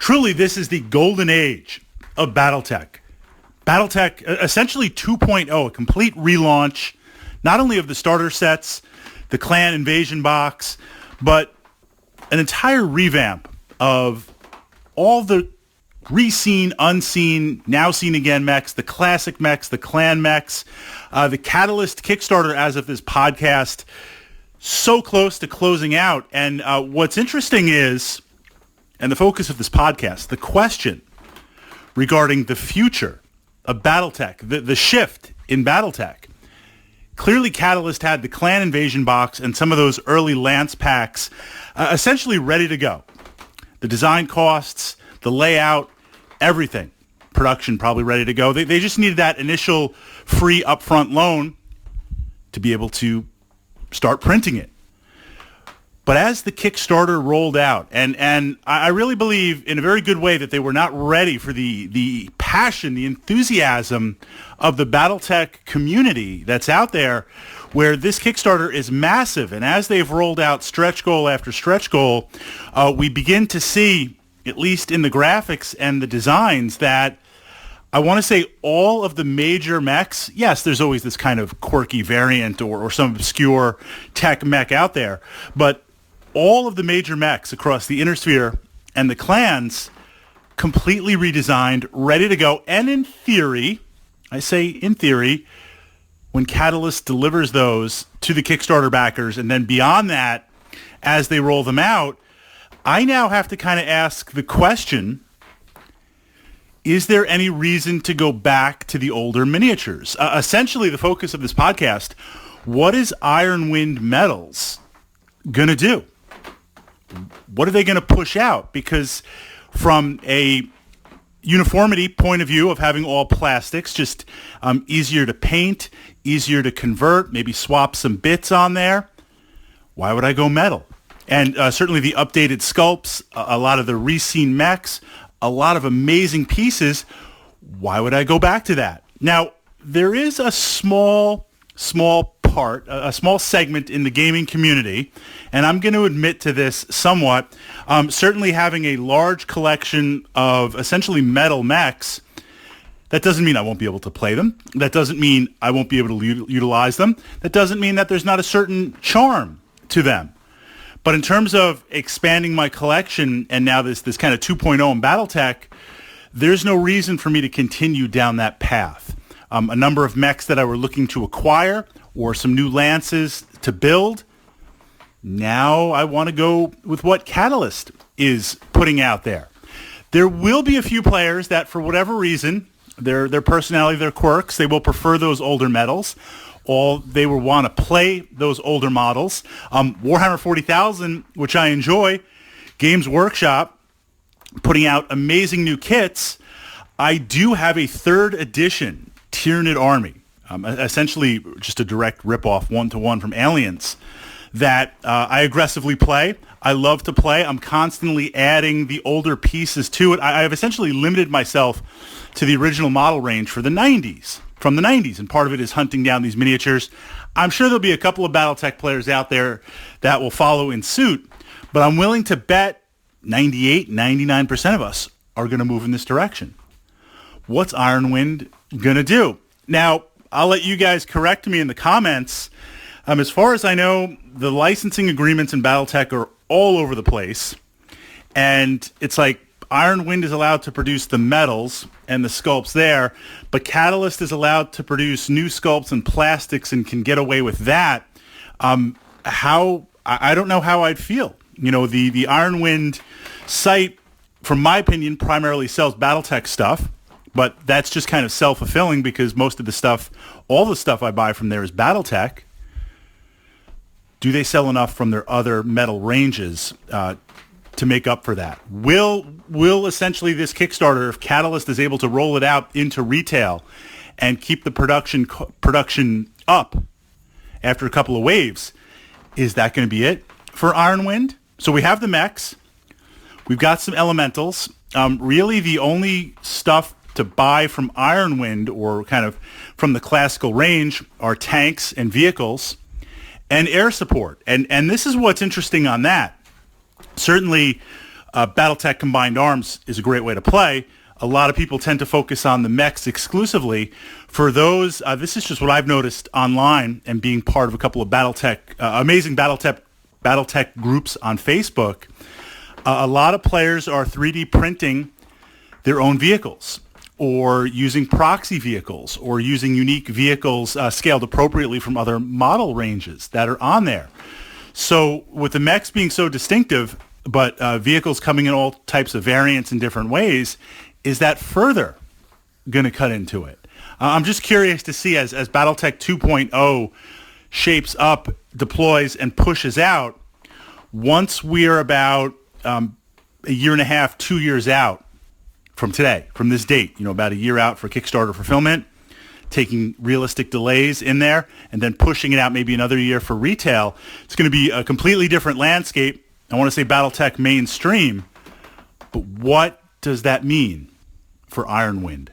Truly, this is the golden age of Battletech. Battletech, essentially 2.0, a complete relaunch, not only of the starter sets, the clan invasion box, but an entire revamp of all the re-seen, unseen, now seen again mechs, the classic mechs, the clan mechs, the Catalyst Kickstarter as of this podcast, so close to closing out. And what's interesting is, and the focus of this podcast, the question regarding the future of Battletech, the shift in Battletech. Clearly, Catalyst had the clan invasion box and some of those early Lance packs essentially ready to go. The design costs, the layout, everything. Production probably ready to go. They just needed that initial free upfront loan to be able to start printing it. But as the Kickstarter rolled out, and I really believe in a very good way that they were not ready for the passion, the enthusiasm of the Battletech community that's out there, where this Kickstarter is massive. And as they've rolled out stretch goal after stretch goal, we begin to see, at least in the graphics and the designs, that I want to say all of the major mechs, yes, there's always this kind of quirky variant or some obscure tech mech out there, but all of the major mechs across the Inner Sphere and the clans completely redesigned, ready to go. And in theory, I say in theory, when Catalyst delivers those to the Kickstarter backers, and then beyond that, as they roll them out, I now have to kind of ask the question, is there any reason to go back to the older miniatures? Essentially, the focus of this podcast, what is Ironwind Metals going to do? What are they going to push out? Because from a uniformity point of view of having all plastics, just easier to paint, easier to convert, maybe swap some bits on there, why would I go metal? And certainly the updated sculpts, a lot of the re-seen mechs, a lot of amazing pieces, why would I go back to that? Now, there is a small part, a small segment in the gaming community, and I'm going to admit to this somewhat, certainly having a large collection of essentially metal mechs, that doesn't mean I won't be able to play them. That doesn't mean I won't be able to utilize them. That doesn't mean that there's not a certain charm to them. But in terms of expanding my collection and now this kind of 2.0 in Battletech, there's no reason for me to continue down that path. A number of mechs that I were looking to acquire or some new lances to build. Now I want to go with what Catalyst is putting out there. There will be a few players that, for whatever reason, their personality, their quirks, they will prefer those older metals. Or they will want to play those older models. Warhammer 40,000, which I enjoy, Games Workshop, putting out amazing new kits. I do have a 3rd edition Tyranid army, essentially just a direct ripoff, one-to-one from Aliens, that I aggressively play. I love to play. I'm constantly adding the older pieces to it. I've essentially limited myself to the original model range for the 90s. From the 90s, and part of it is hunting down these miniatures. I'm sure there'll be a couple of Battletech players out there that will follow in suit, but I'm willing to bet 98, 99% of us are going to move in this direction. What's Ironwind going to do? Now, I'll let you guys correct me in the comments. As far as I know, the licensing agreements in Battletech are all over the place, and it's like Ironwind is allowed to produce the metals and the sculpts there, but Catalyst is allowed to produce new sculpts and plastics and can get away with that. I don't know how I'd feel. You know, the Ironwind site, from my opinion, primarily sells Battletech stuff, but that's just kind of self-fulfilling because most of the stuff, all the stuff I buy from there is Battletech. Do they sell enough from their other metal ranges to make up for that? Will essentially this Kickstarter, if Catalyst is able to roll it out into retail and keep the production up after a couple of waves, is that going to be it for Ironwind? So we have the mechs. We've got some elementals. Really the only stuff to buy from Ironwind or kind of from the classical range are tanks and vehicles and air support. And this is what's interesting on that. Certainly, Battletech Combined Arms is a great way to play. A lot of people tend to focus on the mechs exclusively. For those, this is just what I've noticed online and being part of a couple of Battletech, amazing Battletech groups on Facebook. A lot of players are 3D printing their own vehicles, or using proxy vehicles, or using unique vehicles scaled appropriately from other model ranges that are on there. So with the mechs being so distinctive, but vehicles coming in all types of variants in different ways, is that further going to cut into it? I'm just curious to see as Battletech 2.0 shapes up, deploys, and pushes out, once we're about a year and a half, 2 years out from today, from this date, about a year out for Kickstarter fulfillment, taking realistic delays in there, and then pushing it out maybe another year for retail, it's going to be a completely different landscape. I want to say Battletech mainstream, but what does that mean for Ironwind?